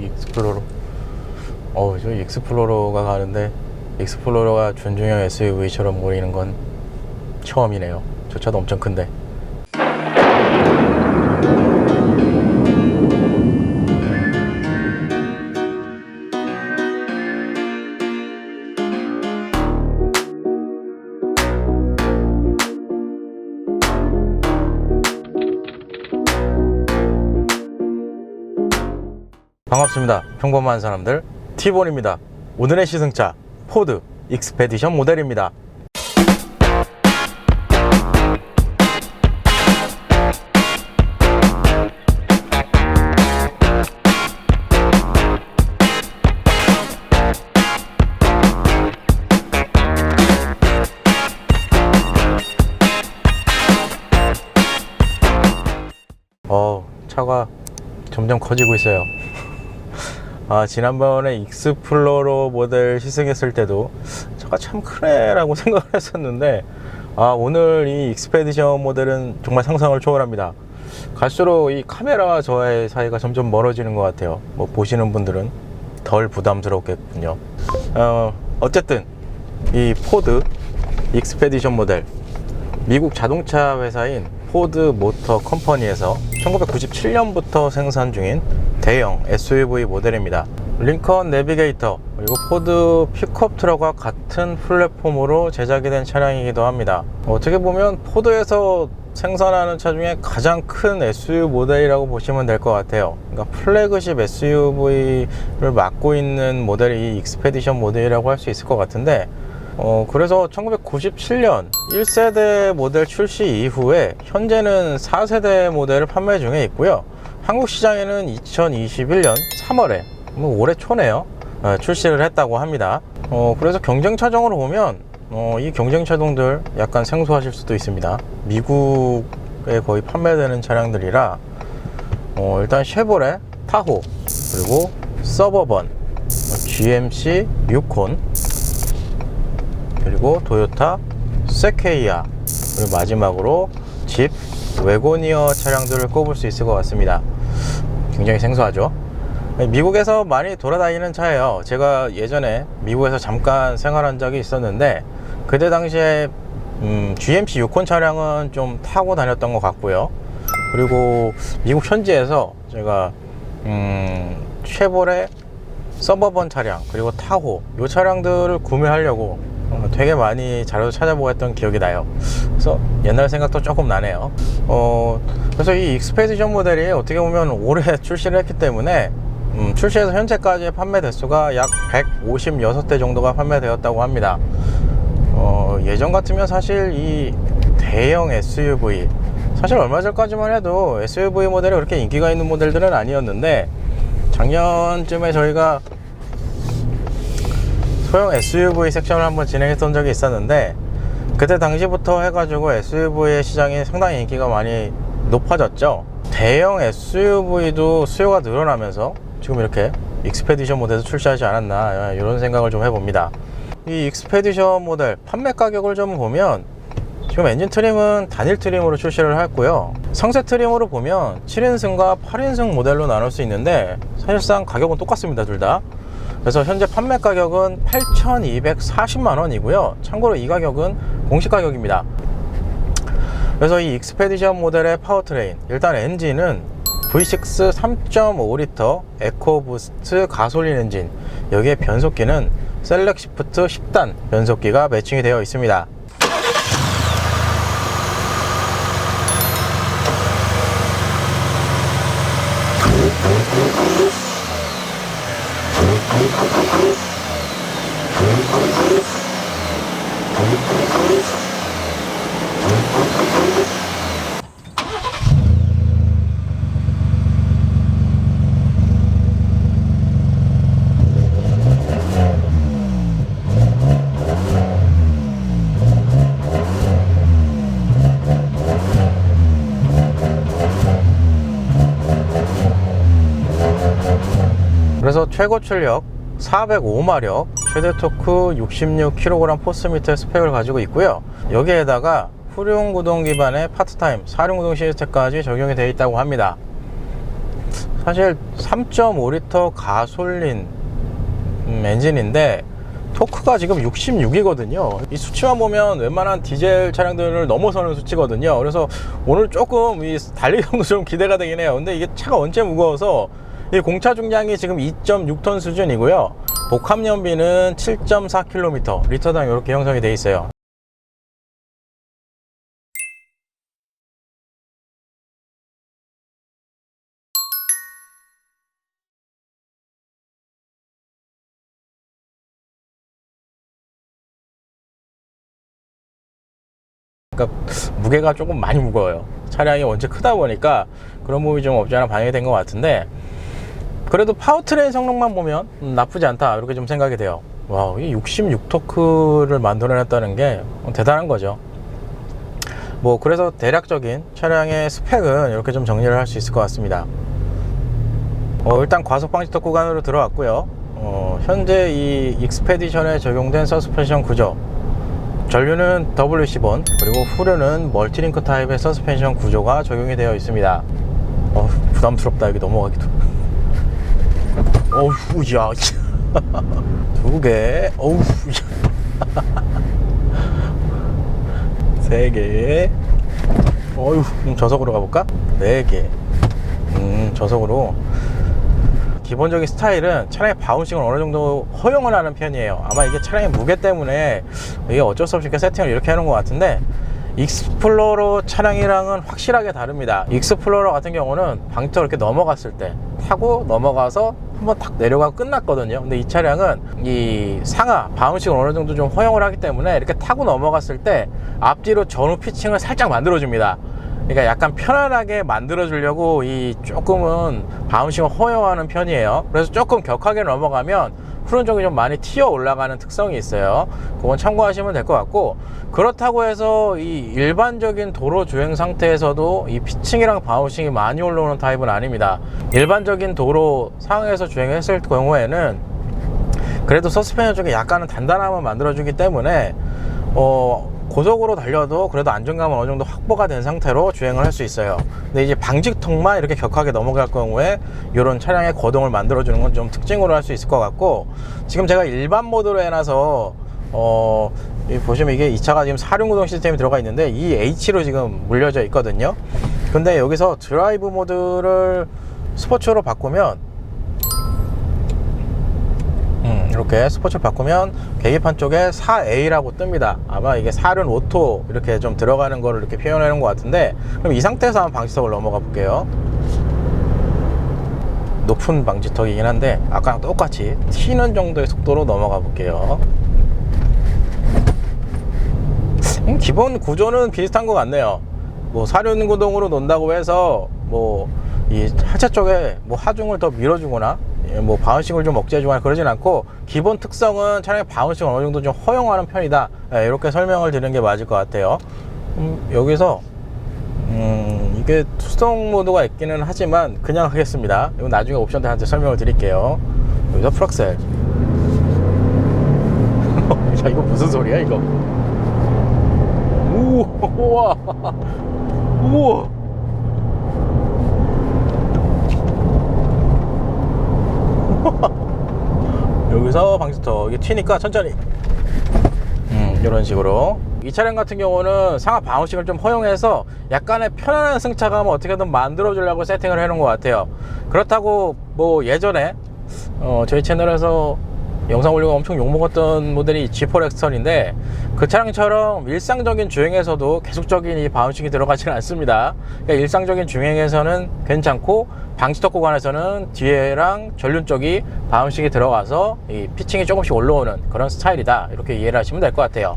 익스플로러. 저 익스플로러가 가는데 익스플로러가 준중형 SUV처럼 보이는 건 처음이네요. 저 차도 엄청 큰데. 반갑습니다. 평범한 사람들 티본입니다. 오늘의 시승차 포드 익스페디션 모델입니다. 차가 점점 커지고 있어요. 지난번에 익스플로러 모델 시승했을 때도 차가 참 크네 라고 생각을 했었는데 오늘 이 익스페디션 모델은 정말 상상을 초월합니다. 갈수록 이 카메라와 저의 사이가 점점 멀어지는 것 같아요. 보시는 분들은 덜 부담스럽겠군요. 어쨌든 이 포드 익스페디션 모델, 미국 자동차 회사인 포드 모터 컴퍼니에서 1997년부터 생산 중인 대형 SUV 모델입니다. 링컨 내비게이터 그리고 포드 픽업 트럭과 같은 플랫폼으로 제작이 된 차량이기도 합니다. 어떻게 보면 포드에서 생산하는 차 중에 가장 큰 SUV 모델이라고 보시면 될 것 같아요. 그러니까 플래그십 SUV를 맡고 있는 모델이 이 익스페디션 모델이라고 할 수 있을 것 같은데, 그래서 1997년 1세대 모델 출시 이후에 현재는 4세대 모델을 판매 중에 있고요. 한국 시장에는 2021년 3월에 올해 초네요, 출시를 했다고 합니다. 그래서 경쟁 차종으로 보면 이 경쟁 차종들 약간 생소하실 수도 있습니다. 미국에 거의 판매되는 차량들이라 일단 쉐보레 타호, 그리고 서버번, GMC 유콘, 그리고 도요타 세퀘이아, 그리고 마지막으로 집 외고니어 차량들을 꼽을 수 있을 것 같습니다. 굉장히 생소하죠. 미국에서 많이 돌아다니는 차예요. 제가 예전에 미국에서 잠깐 생활한 적이 있었는데 그때 당시에 GMC 유콘 차량은 좀 타고 다녔던 것 같고요. 그리고 미국 현지에서 제가 쉐보레 서버번 차량, 그리고 타호, 이 차량들을 구매하려고 되게 많이 자료도 찾아보고 했던 기억이 나요. 그래서 옛날 생각도 조금 나네요. 그래서 이 익스페디션 모델이 어떻게 보면 올해 출시를 했기 때문에 출시해서 현재까지의 판매 대수가 약 156대 정도가 판매되었다고 합니다. 예전 같으면 사실 이 대형 SUV, 사실 얼마 전까지만 해도 SUV 모델이 그렇게 인기가 있는 모델들은 아니었는데, 작년쯤에 저희가 소형 SUV 섹션을 한번 진행했던 적이 있었는데, 그때 당시부터 해가지고 SUV의 시장이 상당히 인기가 많이 높아졌죠. 대형 SUV도 수요가 늘어나면서 지금 이렇게 익스페디션 모델에서 출시하지 않았나, 이런 생각을 좀 해봅니다. 이 익스페디션 모델 판매 가격을 좀 보면 지금 엔진 트림은 단일 트림으로 출시를 했고요. 상세 트림으로 보면 7인승과 8인승 모델로 나눌 수 있는데 사실상 가격은 똑같습니다, 둘 다. 그래서 현재 판매 가격은 8,240만원이고요 참고로 이 가격은 공식 가격입니다. 그래서 이 익스페디션 모델의 파워트레인, 일단 엔진은 V6 3.5L 에코부스트 가솔린 엔진, 여기에 변속기는 셀렉시프트 10단 변속기가 매칭이 되어 있습니다. 그래서 최고 출력 405마력, 최대 토크 66kg 포스미터 스펙을 가지고 있고요. 여기에다가 후륜구동 기반의 파트타임 4륜구동 시스템까지 적용이 되어 있다고 합니다. 사실 3.5L 가솔린 엔진인데 토크가 지금 66이거든요. 이 수치만 보면 웬만한 디젤 차량들을 넘어서는 수치거든요. 그래서 오늘 조금 이 달리기 정도 좀 기대가 되긴 해요. 근데 이게 차가 원체 무거워서 이 공차 중량이 지금 2.6톤 수준이고요. 복합 연비는 7.4km 리터당 이렇게 형성이 돼 있어요. 그러니까 무게가 조금 많이 무거워요. 차량이 원체 크다 보니까 그런 부분이 좀 없지 않아 반영이 된 것 같은데, 그래도 파워트레인 성능만 보면 나쁘지 않다 이렇게 좀 생각이 돼요. 와, 이 66토크를 만들어냈다는 게 대단한 거죠. 뭐 그래서 대략적인 차량의 스펙은 이렇게 좀 정리를 할 수 있을 것 같습니다. 일단 과속 방지턱 구간으로 들어왔고요. 현재 이 익스페디션에 적용된 서스펜션 구조, 전류는 WC-본, 그리고 후륜은 멀티링크 타입의 서스펜션 구조가 적용이 되어 있습니다. 부담스럽다, 여기 넘어가기도. 어우, 야. 두 개, 어우, 세 개, 어휴, 저속으로 가볼까? 네 개, 저속으로. 기본적인 스타일은 차량의 바운싱을 어느 정도 허용을 하는 편이에요. 아마 이게 차량의 무게 때문에 이게 어쩔 수 없이 이렇게 세팅을 이렇게 해놓은 것 같은데, 익스플로러 차량이랑은 확실하게 다릅니다. 익스플로러 같은 경우는 방지턱을 이렇게 넘어갔을 때 타고 넘어가서 한번 탁 내려가고 끝났거든요. 근데 이 차량은 이 상하 바운싱을 어느 정도 좀 허용을 하기 때문에 이렇게 타고 넘어갔을 때 앞뒤로 전후 피칭을 살짝 만들어 줍니다. 그러니까 약간 편안하게 만들어 주려고 이 조금은 바운싱을 허용하는 편이에요. 그래서 조금 격하게 넘어가면 후륜 쪽이 좀 많이 튀어 올라가는 특성이 있어요. 그건 참고하시면 될 것 같고, 그렇다고 해서 이 일반적인 도로 주행 상태에서도 이 피칭이랑 바운싱이 많이 올라오는 타입은 아닙니다. 일반적인 도로 상황에서 주행했을 경우에는 그래도 서스펜션 쪽에 약간은 단단함을 만들어주기 때문에 고속으로 달려도 그래도 안정감은 어느 정도 확보가 된 상태로 주행을 할 수 있어요. 근데 이제 방지턱만 이렇게 격하게 넘어갈 경우에 이런 차량의 거동을 만들어 주는 건 좀 특징으로 할 수 있을 것 같고, 지금 제가 일반 모드로 해놔서 보시면 이게 이 차가 지금 사륜구동 시스템이 들어가 있는데 이 H로 지금 물려져 있거든요. 근데 여기서 드라이브 모드를 스포츠로 바꾸면, 이렇게 스포츠를 바꾸면 계기판 쪽에 4A라고 뜹니다. 아마 이게 사륜 오토 이렇게 좀 들어가는 거를 이렇게 표현해 놓은 것 같은데, 그럼 이 상태에서 한번 방지턱을 넘어가 볼게요. 높은 방지턱이긴 한데 아까랑 똑같이 튀는 정도의 속도로 넘어가 볼게요. 기본 구조는 비슷한 것 같네요. 뭐 사륜 구동으로 논다고 해서 뭐 이 하체 쪽에 뭐 하중을 더 밀어주거나 뭐 바운싱을 좀 억제해주거나 그러진 않고, 기본 특성은 차량의 바운싱을 어느 정도 좀 허용하는 편이다, 이렇게 설명을 드리는 게 맞을 것 같아요. 여기서 이게 수동 모드가 있기는 하지만 그냥 하겠습니다. 이건 나중에 옵션들한테 설명을 드릴게요. 여기서 풀악셀. 야, 이거 무슨 소리야 이거? 우와, 우와. 여기서 방지턱 이게 튀니까 천천히 이런 식으로. 이 차량 같은 경우는 상하 바운싱을 좀 허용해서 약간의 편안한 승차감을 어떻게든 만들어 주려고 세팅을 해 놓은 것 같아요. 그렇다고 뭐 예전에 저희 채널에서 영상 올리고 엄청 욕먹었던 모델이 G4 엑스턴인데, 그 차량처럼 일상적인 주행에서도 계속적인 이 바운싱이 들어가지는 않습니다. 그러니까 일상적인 주행에서는 괜찮고 방지턱 구간에서는 뒤에랑 전륜 쪽이 바운싱이 들어가서 이 피칭이 조금씩 올라오는 그런 스타일이다, 이렇게 이해를 하시면 될 것 같아요.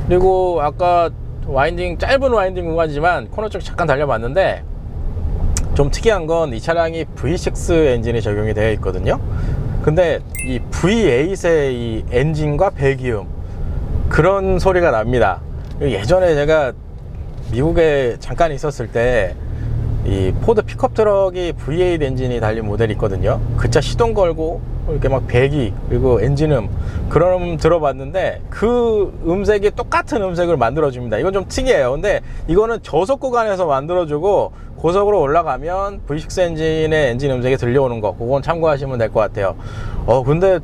그리고 아까 짧은 와인딩 구간이지만 코너 쪽 잠깐 달려봤는데, 좀 특이한 건 이 차량이 V6 엔진이 적용이 되어 있거든요. 근데 이 V8의 이 엔진과 배기음, 그런 소리가 납니다. 예전에 제가 미국에 잠깐 있었을 때 이 포드 픽업 트럭이 V8 엔진이 달린 모델이 있거든요. 그 차 시동 걸고 이렇게 막 배기 그리고 엔진음 그런 들어봤는데 그 음색이 똑같은 음색을 만들어줍니다. 이건 좀 특이해요. 근데 이거는 저속 구간에서 만들어주고 고속으로 올라가면 V6 엔진의 엔진 음색이 들려오는 거, 그건 참고하시면 될 것 같아요. 근데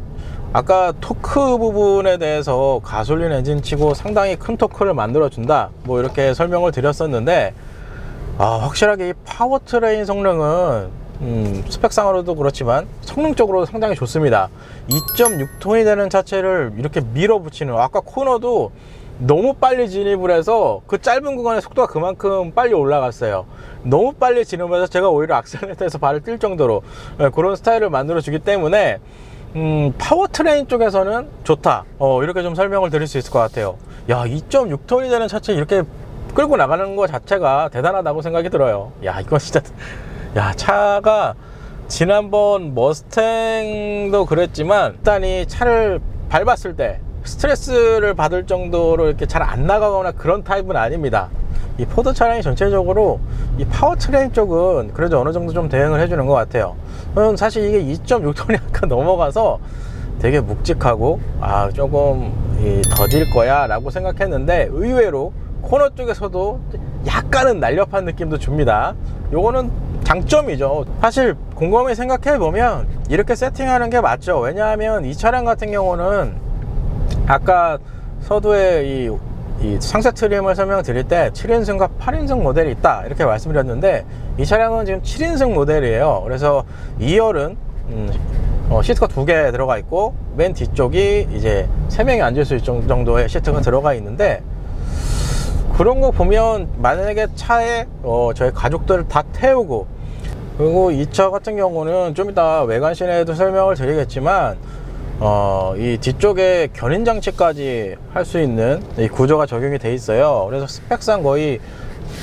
아까 토크 부분에 대해서 가솔린 엔진 치고 상당히 큰 토크를 만들어 준다, 뭐 이렇게 설명을 드렸었는데, 확실하게 이 파워트레인 성능은 스펙상으로도 그렇지만 성능적으로 상당히 좋습니다. 2.6톤이 되는 차체를 이렇게 밀어붙이는, 아까 코너도 너무 빨리 진입을 해서 그 짧은 구간의 속도가 그만큼 빨리 올라갔어요. 너무 빨리 진입해서 제가 오히려 악셀레이터에서 발을 뛸 정도로 그런 스타일을 만들어 주기 때문에 파워트레인 쪽에서는 좋다, 이렇게 좀 설명을 드릴 수 있을 것 같아요. 야, 2.6톤이 되는 차체 이렇게 끌고 나가는 것 자체가 대단하다고 생각이 들어요. 야, 이거 진짜, 야, 차가 지난번 머스탱도 그랬지만 일단 이 차를 밟았을 때 스트레스를 받을 정도로 이렇게 잘 안 나가거나 그런 타입은 아닙니다. 이 포드 차량이 전체적으로 이 파워트레인 쪽은 그래도 어느 정도 좀 대응을 해주는 것 같아요. 사실 이게 2.6톤이 아까 넘어가서 되게 묵직하고 조금 더딜 거야 라고 생각했는데, 의외로 코너 쪽에서도 약간은 날렵한 느낌도 줍니다. 요거는 장점이죠. 사실 곰곰이 생각해보면 이렇게 세팅하는 게 맞죠. 왜냐하면 이 차량 같은 경우는 아까 서두에 이 상세 트림을 설명드릴 때 7인승과 8인승 모델이 있다 이렇게 말씀드렸는데, 이 차량은 지금 7인승 모델이에요. 그래서 2열은 시트가 2개 들어가 있고, 맨 뒤쪽이 이제 3명이 앉을 수 있을 정도의 시트가 들어가 있는데, 그런 거 보면 만약에 차에 저희 가족들을 다 태우고, 그리고 이 차 같은 경우는 좀 이따 외관 시내에도 설명을 드리겠지만 이 뒤쪽에 견인 장치까지 할 수 있는 이 구조가 적용이 돼 있어요. 그래서 스펙상 거의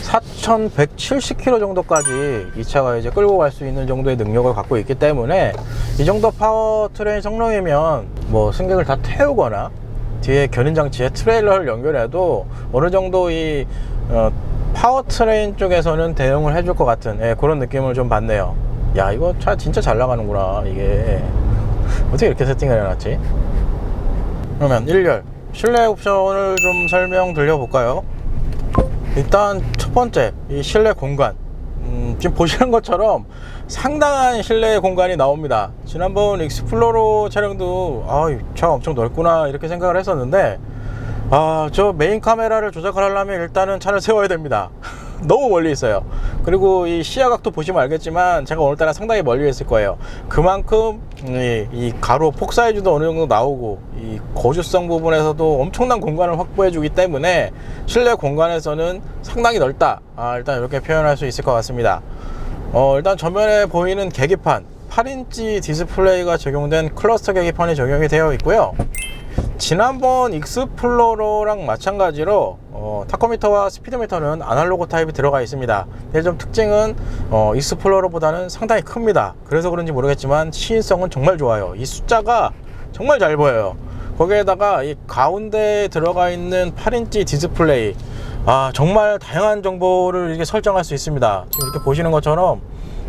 4170km 정도까지 이 차가 이제 끌고 갈 수 있는 정도의 능력을 갖고 있기 때문에, 이 정도 파워트레인 성능이면 뭐 승객을 다 태우거나 뒤에 견인 장치에 트레일러를 연결해도 어느 정도 이 파워트레인 쪽에서는 대응을 해줄 것 같은 그런 느낌을 좀 받네요. 야, 이거 차 진짜 잘 나가는구나. 이게 어떻게 이렇게 세팅을 해놨지? 그러면 1열 실내 옵션을 좀 설명 드려볼까요? 일단 첫 번째, 이 실내 공간, 지금 보시는 것처럼 상당한 실내 공간이 나옵니다. 지난번 익스플로러 차량도 차가 엄청 넓구나 이렇게 생각을 했었는데, 저 메인 카메라를 조작을 하려면 일단은 차를 세워야 됩니다. 너무 멀리 있어요. 그리고 이 시야각도 보시면 알겠지만 제가 오늘따라 상당히 멀리 있을 거예요. 그만큼 이 가로 폭 사이즈도 어느 정도 나오고, 이 거주성 부분에서도 엄청난 공간을 확보해 주기 때문에 실내 공간에서는 상당히 넓다, 일단 이렇게 표현할 수 있을 것 같습니다. 일단 전면에 보이는 계기판, 8인치 디스플레이가 적용된 클러스터 계기판이 적용이 되어 있고요. 지난번 익스플로러랑 마찬가지로 타코미터와 스피드미터는 아날로그 타입이 들어가 있습니다. 근데 좀 특징은 익스플로러보다는 상당히 큽니다. 그래서 그런지 모르겠지만 시인성은 정말 좋아요. 이 숫자가 정말 잘 보여요. 거기에다가 이 가운데에 들어가 있는 8인치 디스플레이, 정말 다양한 정보를 이렇게 설정할 수 있습니다. 지금 이렇게 보시는 것처럼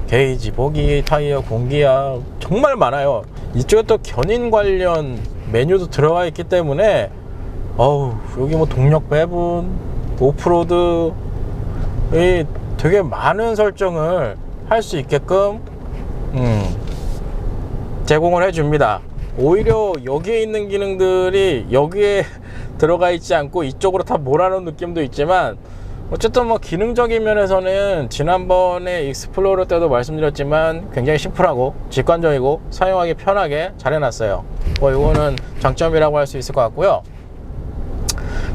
게이지, 보기, 타이어, 공기압 정말 많아요. 이쪽에 또 견인 관련 메뉴도 들어가 있기 때문에 여기 뭐 동력 배분, 오프로드, 되게 많은 설정을 할 수 있게끔 제공을 해줍니다. 오히려 여기에 있는 기능들이 여기에 들어가 있지 않고 이쪽으로 다 몰아놓은 느낌도 있지만, 어쨌든 뭐 기능적인 면에서는 지난번에 익스플로러 때도 말씀드렸지만 굉장히 심플하고 직관적이고 사용하기 편하게 잘 해놨어요. 이거는 장점이라고 할 수 있을 것 같고요.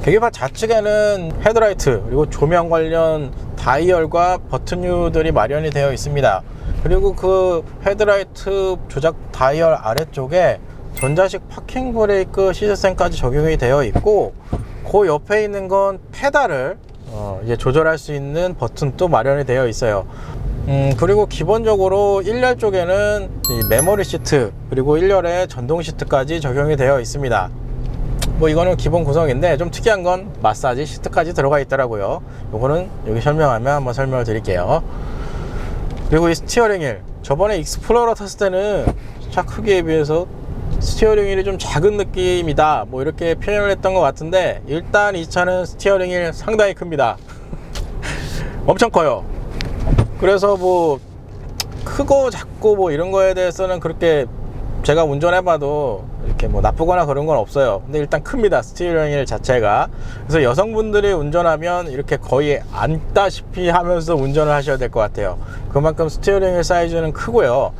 계기판 좌측에는 헤드라이트 그리고 조명 관련 다이얼과 버튼류들이 마련이 되어 있습니다. 그리고 그 헤드라이트 조작 다이얼 아래쪽에 전자식 파킹 브레이크 시스템까지 적용이 되어 있고, 그 옆에 있는 건 페달을 이제 조절할 수 있는 버튼도 마련이 되어 있어요. 그리고 기본적으로 1열 쪽에는 이 메모리 시트 그리고 1열에 전동 시트까지 적용이 되어 있습니다. 이거는 기본 구성인데 좀 특이한 건 마사지 시트까지 들어가 있더라고요. 요거는 여기 설명하면 한번 설명을 드릴게요. 그리고 이 스티어링 휠, 저번에 익스플로러 탔을 때는 차 크기에 비해서 스티어링 휠이 좀 작은 느낌이다 뭐 이렇게 표현을 했던 것 같은데, 일단 이 차는 스티어링 휠 상당히 큽니다. 엄청 커요. 그래서 뭐 크고 작고 뭐 이런 거에 대해서는 그렇게 제가 운전해봐도 이렇게 뭐 나쁘거나 그런 건 없어요. 근데 일단 큽니다, 스티어링 휠 자체가. 그래서 여성분들이 운전하면 이렇게 거의 앉다시피 하면서 운전을 하셔야 될 것 같아요. 그만큼 스티어링 휠 사이즈는 크고요.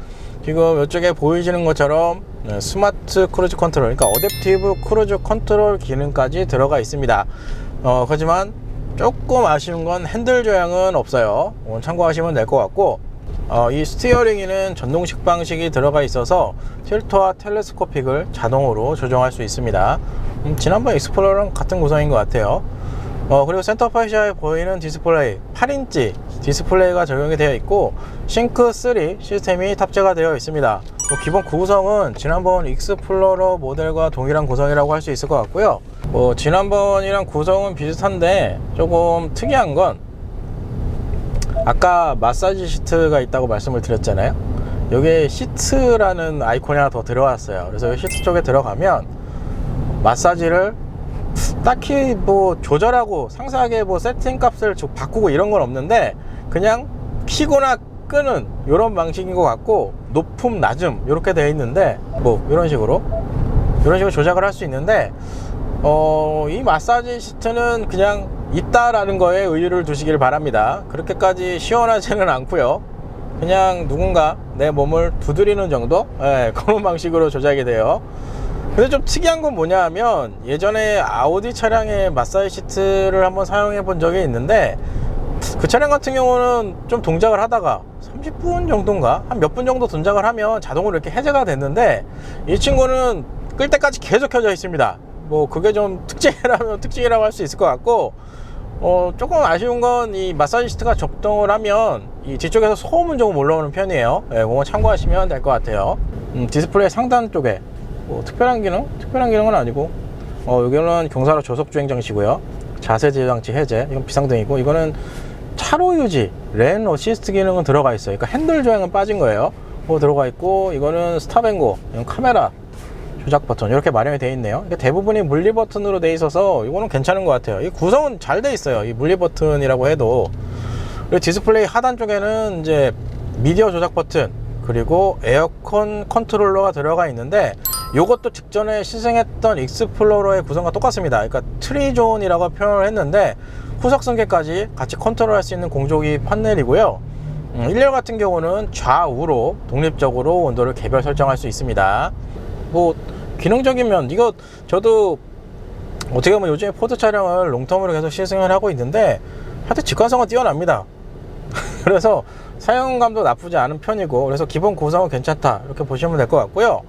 지금 이쪽에 보이시는 것처럼 스마트 크루즈 컨트롤, 그러니까 어댑티브 크루즈 컨트롤 기능까지 들어가 있습니다. 하지만 조금 아쉬운 건 핸들 조향은 없어요. 참고하시면 될 것 같고, 이 스티어링 휠은 전동식 방식이 들어가 있어서 틸트와 텔레스코픽을 자동으로 조정할 수 있습니다. 지난번 익스플로러랑 같은 구성인 것 같아요. 그리고 센터파시아에 보이는 디스플레이, 8인치 디스플레이가 적용이 되어 있고 싱크3 시스템이 탑재가 되어 있습니다. 기본 구성은 지난번 익스플로러 모델과 동일한 구성이라고 할 수 있을 것 같고요. 지난번이랑 구성은 비슷한데 조금 특이한 건, 아까 마사지 시트가 있다고 말씀을 드렸잖아요. 여기에 시트라는 아이콘이 하나 더 들어왔어요. 그래서 시트 쪽에 들어가면 마사지를 딱히 뭐 조절하고 상세하게 뭐 세팅 값을 바꾸고 이런 건 없는데, 그냥 키거나 끄는 이런 방식인 것 같고, 높음 낮음 이렇게 되어 있는데 뭐 이런 식으로 조작을 할 수 있는데, 이 마사지 시트는 그냥 있다라는 거에 의의를 두시길 바랍니다. 그렇게까지 시원하지는 않고요. 그냥 누군가 내 몸을 두드리는 정도? 그런 방식으로 조작이 돼요. 근데 좀 특이한 건 뭐냐 하면, 예전에 아우디 차량의 마사지 시트를 한번 사용해 본 적이 있는데, 그 차량 같은 경우는 좀 동작을 하다가 30분 정도인가? 한 몇 분 정도 동작을 하면 자동으로 이렇게 해제가 됐는데, 이 친구는 끌 때까지 계속 켜져 있습니다. 뭐 그게 좀 특징이라고 할 수 있을 것 같고, 조금 아쉬운 건 이 마사지 시트가 작동을 하면 이 뒤쪽에서 소음은 조금 올라오는 편이에요. 그거 참고하시면 될 것 같아요. 디스플레이 상단 쪽에 뭐 특별한 기능은 아니고, 여기는 경사로 조속 주행 장치고요. 자세 제어 장치 해제, 이건 비상등이고, 이거는 차로 유지, 렌 어시스트 기능은 들어가 있어요. 그러니까 핸들 조향은 빠진 거예요. 들어가 있고, 이거는 스탑앤고, 이건 카메라 조작 버튼 이렇게 마련이 되어 있네요. 대부분이 물리 버튼으로 되어 있어서 이거는 괜찮은 것 같아요. 이 구성은 잘 되어 있어요. 이 물리 버튼이라고 해도. 그리고 디스플레이 하단 쪽에는 이제 미디어 조작 버튼, 그리고 에어컨 컨트롤러가 들어가 있는데, 이것도 직전에 시승했던 익스플로러의 구성과 똑같습니다. 그러니까 트리존이라고 표현을 했는데, 후석 승계까지 같이 컨트롤할 수 있는 공조기 판넬이고요. 1열 같은 경우는 좌우로 독립적으로 온도를 개별 설정할 수 있습니다. 뭐 기능적인 면, 이거 저도 어떻게 보면 요즘에 포드 차량을 롱텀으로 계속 시승을 하고 있는데, 하여튼 직관성은 뛰어납니다. 그래서 사용감도 나쁘지 않은 편이고, 그래서 기본 구성은 괜찮다 이렇게 보시면 될 것 같고요.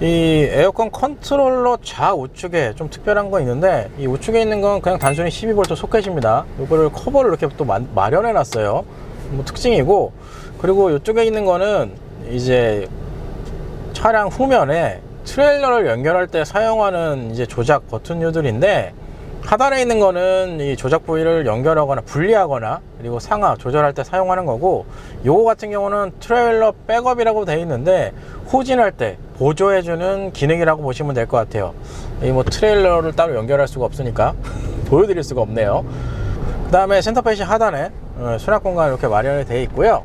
이 에어컨 컨트롤러 좌우측에 좀 특별한 거 있는데, 이 우측에 있는 건 그냥 단순히 12V 소켓입니다. 이거를 커버를 이렇게 또 마련해 놨어요. 뭐 특징이고, 그리고 이쪽에 있는 거는 이제 차량 후면에 트레일러를 연결할 때 사용하는 이제 조작 버튼류들인데, 하단에 있는 거는 이 조작 부위를 연결하거나 분리하거나 그리고 상하 조절할 때 사용하는 거고, 요거 같은 경우는 트레일러 백업이라고 되어 있는데 후진할 때 보조해주는 기능이라고 보시면 될 것 같아요. 이 뭐 트레일러를 따로 연결할 수가 없으니까 보여드릴 수가 없네요. 그 다음에 센터페시 하단에 수납 공간 이렇게 마련이 되어 있고요.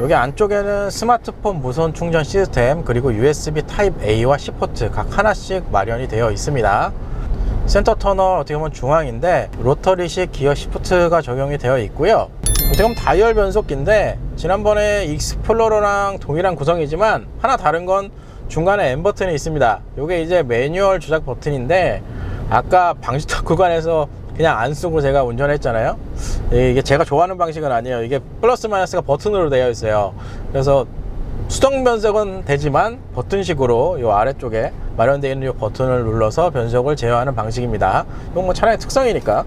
여기 안쪽에는 스마트폰 무선 충전 시스템, 그리고 USB 타입 A와 C포트 각 하나씩 마련이 되어 있습니다. 센터 터널 어떻게 보면 중앙인데 로터리식 기어 시프트가 적용이 되어 있고요. 어떻게 보면 다이얼 변속기인데, 지난번에 익스플로러랑 동일한 구성이지만 하나 다른 건 중간에 M 버튼이 있습니다. 이게 이제 매뉴얼 조작 버튼인데, 아까 방지턱 구간에서 그냥 안 쓰고 제가 운전했잖아요. 이게 제가 좋아하는 방식은 아니에요. 이게 플러스 마이너스가 버튼으로 되어 있어요. 그래서 수동 변속은 되지만 버튼식으로 이 아래쪽에 마련되어 있는 이 버튼을 눌러서 변속을 제어하는 방식입니다. 이건 뭐 차량의 특성이니까.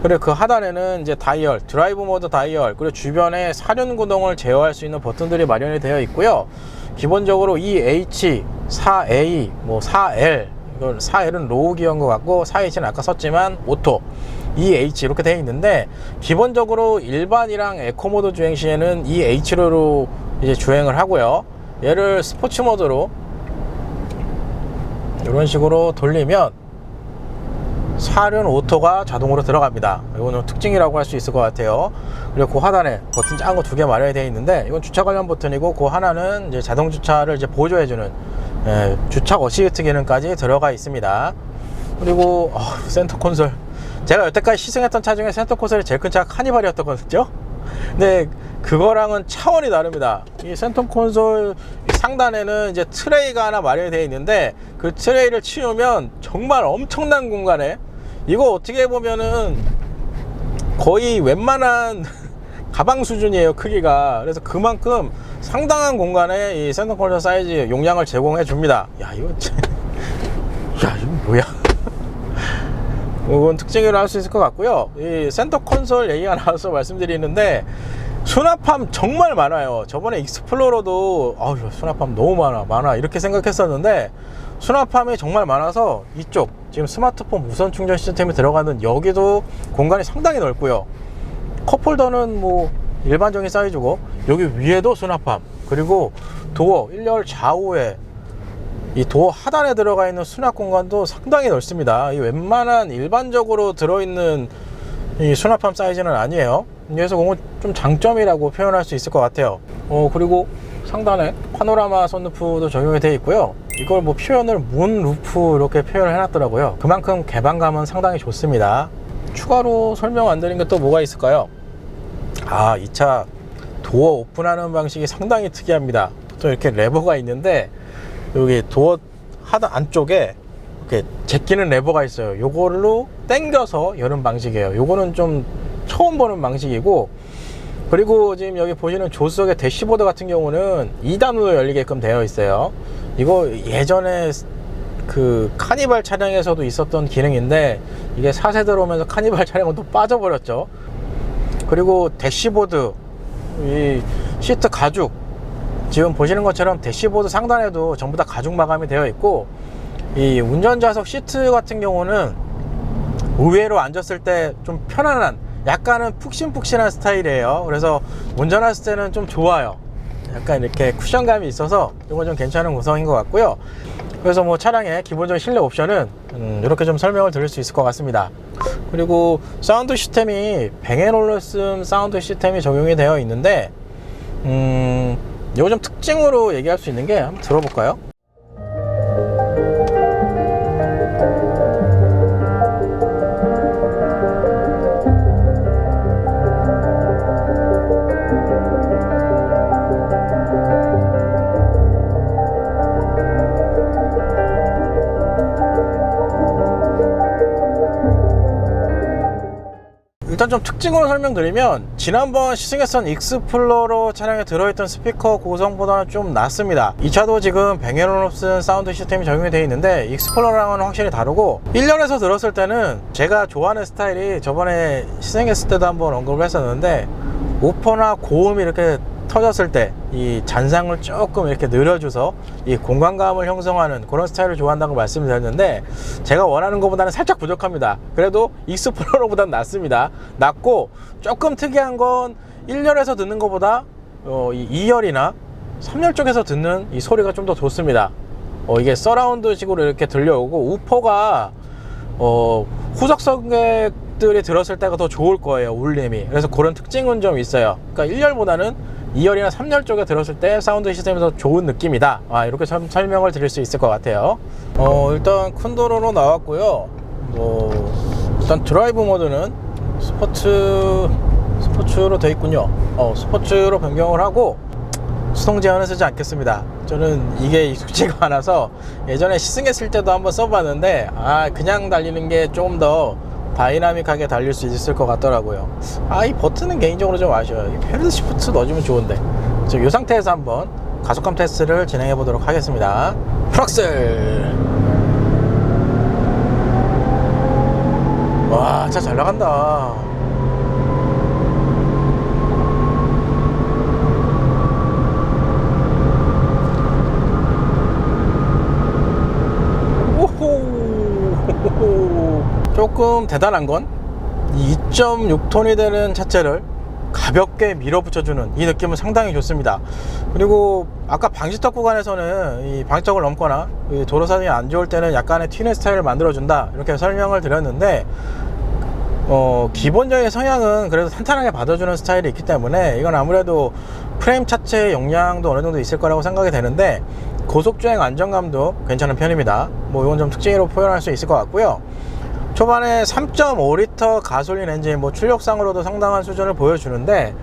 그리고 그 하단에는 이제 다이얼, 드라이브 모드 다이얼, 그리고 주변에 사륜 구동을 제어할 수 있는 버튼들이 마련이 되어 있고요. 기본적으로 EH, 4A, 뭐 4L, 이건 4L은 로우 기어인 것 같고 4H는 아까 썼지만 오토, EH 이렇게 되어 있는데, 기본적으로 일반이랑 에코 모드 주행 시에는 EH로 이제 주행을 하고요. 얘를 스포츠 모드로 이런 식으로 돌리면 사륜 오토가 자동으로 들어갑니다. 이거는 특징이라고 할 수 있을 것 같아요. 그리고 그 하단에 버튼 작은 거 2개 마련이 되어 있는데, 이건 주차 관련 버튼이고, 그 하나는 이제 자동 주차를 이제 보조해주는 주차 어시스트 기능까지 들어가 있습니다. 그리고 센터 콘솔, 제가 여태까지 시승했던 차 중에 센터 콘솔이 제일 큰 차가 카니발이었거든요. 근데 그거랑은 차원이 다릅니다. 이 센터 콘솔 상단에는 이제 트레이가 하나 마련이 되어 있는데, 그 트레이를 치우면 정말 엄청난 공간에, 이거 어떻게 보면은 거의 웬만한 가방 수준이에요, 크기가. 그래서 그만큼 상당한 공간에 이 센터 콘솔 사이즈 용량을 제공해 줍니다. 야, 이거 야, 이거 뭐야. 이건 특징이라고 할 수 있을 것 같고요. 이 센터 콘솔 얘기가 나와서 말씀드리는데, 수납함 정말 많아요. 저번에 익스플로러도 수납함 너무 많아 이렇게 생각했었는데, 수납함이 정말 많아서 이쪽 지금 스마트폰 무선 충전 시스템이 들어가는 여기도 공간이 상당히 넓고요. 컵홀더는 뭐 일반적인 사이즈고, 여기 위에도 수납함, 그리고 도어 1열 좌우에 이 도어 하단에 들어가 있는 수납 공간도 상당히 넓습니다. 이 웬만한 일반적으로 들어있는 이 수납함 사이즈는 아니에요. 그래서 그건 좀 장점이라고 표현할 수 있을 것 같아요. 그리고 상단에 파노라마 선루프도 적용이 되어 있고요. 이걸 뭐 표현을 문 루프 이렇게 표현을 해놨더라고요. 그만큼 개방감은 상당히 좋습니다. 추가로 설명 안 드린 게 또 뭐가 있을까요? 이 차 도어 오픈하는 방식이 상당히 특이합니다. 보통 이렇게 레버가 있는데, 여기 도어 하단 안쪽에 이렇게 제끼는 레버가 있어요. 요걸로 당겨서 여는 방식이에요. 요거는 좀 처음 보는 방식이고, 그리고 지금 여기 보시는 조수석의 대시보드 같은 경우는 2단으로 열리게끔 되어 있어요. 이거 예전에 그 카니발 차량에서도 있었던 기능인데, 이게 4세 들어오면서 카니발 차량은 또 빠져버렸죠. 그리고 대시보드, 이 시트 가죽, 지금 보시는 것처럼 대시보드 상단에도 전부 다 가죽 마감이 되어 있고, 이 운전자석 시트 같은 경우는 의외로 앉았을 때 좀 편안한, 약간은 푹신푹신한 스타일이에요. 그래서 운전했을 때는 좀 좋아요. 약간 이렇게 쿠션감이 있어서 이건 좀 괜찮은 구성인 것 같고요. 그래서 뭐 차량의 기본적인 실내 옵션은 이렇게 좀 설명을 드릴 수 있을 것 같습니다. 그리고 사운드 시스템이 뱅앤올러슨 사운드 시스템이 적용이 되어 있는데, 이거 좀 특징으로 얘기할 수 있는 게, 한번 들어볼까요? 일단 좀 특징으로 설명드리면, 지난번 시승했던 익스플로러 차량에 들어있던 스피커 구성보다는 좀 낫습니다. 이 차도 지금 뱅앤올ufsen 사운드 시스템이 적용이 되어 있는데, 익스플로러랑은 확실히 다르고, 1열에서 들었을 때는 제가 좋아하는 스타일이, 저번에 시승했을 때도 한번 언급을 했었는데, 우퍼나 고음이 이렇게 터졌을 때 이 잔상을 조금 이렇게 늘려줘서 이 공간감을 형성하는 그런 스타일을 좋아한다고 말씀을 드렸는데, 제가 원하는 것보다는 살짝 부족합니다. 그래도 익스플로러보다는 낫습니다. 낫고, 조금 특이한 건 1열에서 듣는 것보다 이 2열이나 3열 쪽에서 듣는 이 소리가 좀 더 좋습니다. 이게 서라운드 식으로 이렇게 들려오고, 우퍼가 후석석들이 들었을 때가 더 좋을 거예요, 울림이. 그래서 그런 특징은 좀 있어요. 그러니까 1열보다는 2열이나 3열 쪽에 들었을 때 사운드 시스템에서 좋은 느낌이다, 이렇게 설명을 드릴 수 있을 것 같아요. 일단 큰 도로로 나왔고요. 일단 드라이브 모드는 스포츠로 되어 있군요. 스포츠로 변경을 하고, 수동 제어는 쓰지 않겠습니다. 저는 이게 익숙지가 않아서 예전에 시승했을 때도 한번 써봤는데, 그냥 달리는 게 좀 더 다이나믹하게 달릴 수 있을 것 같더라고요. 이 버튼은 개인적으로 좀 아쉬워요. 이 패드 시프트 넣어주면 좋은데. 지금 이 상태에서 한번 가속감 테스트를 진행해 보도록 하겠습니다. 풀악셀. 와, 진짜 잘 나간다. 오호. 조금 대단한 건, 2.6톤이 되는 차체를 가볍게 밀어붙여주는 이 느낌은 상당히 좋습니다. 그리고 아까 방지턱 구간에서는 이 방지턱을 넘거나 도로사정이 안 좋을 때는 약간의 튀는 스타일을 만들어준다 이렇게 설명을 드렸는데, 기본적인 성향은 그래도 탄탄하게 받아주는 스타일이 있기 때문에 이건 아무래도 프레임 차체의 용량도 어느 정도 있을 거라고 생각이 되는데, 고속주행 안정감도 괜찮은 편입니다. 뭐 이건 좀 특징으로 표현할 수 있을 것 같고요. 초반에 3.5L 가솔린 엔진, 뭐 출력상으로도 상당한 수준을 보여주는데,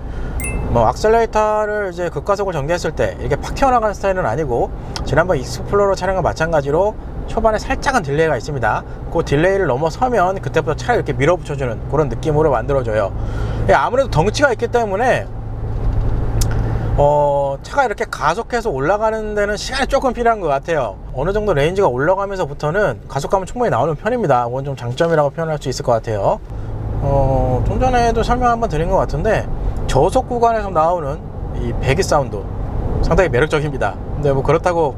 뭐 악셀레이터를 이제 급가속을 전개했을 때 이렇게 팍 튀어나가는 스타일은 아니고, 지난번 익스플로러 차량과 마찬가지로 초반에 살짝은 딜레이가 있습니다. 그 딜레이를 넘어서면 그때부터 차를 이렇게 밀어붙여주는 그런 느낌으로 만들어져요. 아무래도 덩치가 있기 때문에 차가 이렇게 가속해서 올라가는 데는 시간이 조금 필요한 것 같아요. 어느 정도 레인지가 올라가면서부터는 가속감은 충분히 나오는 편입니다. 그건 좀 장점이라고 표현할 수 있을 것 같아요. 좀 전에도 설명 한번 드린 것 같은데, 저속 구간에서 나오는 이 배기 사운드 상당히 매력적입니다. 근데 뭐 그렇다고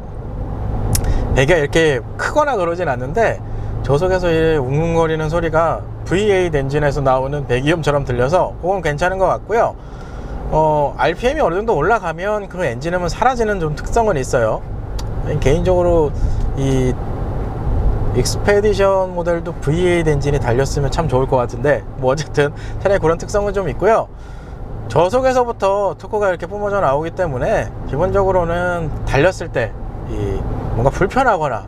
배기가 이렇게 크거나 그러진 않는데, 저속에서 이 웅웅거리는 소리가 V8 엔진에서 나오는 배기음처럼 들려서 그건 괜찮은 것 같고요. RPM이 어느 정도 올라가면 그 엔진음은 사라지는 좀 특성은 있어요. 개인적으로 이 익스페디션 모델도 V8 엔진이 달렸으면 참 좋을 것 같은데, 뭐 어쨌든 차량에 그런 특성은 좀 있고요. 저속에서부터 토크가 이렇게 뿜어져 나오기 때문에 기본적으로는 달렸을 때 뭔가 불편하거나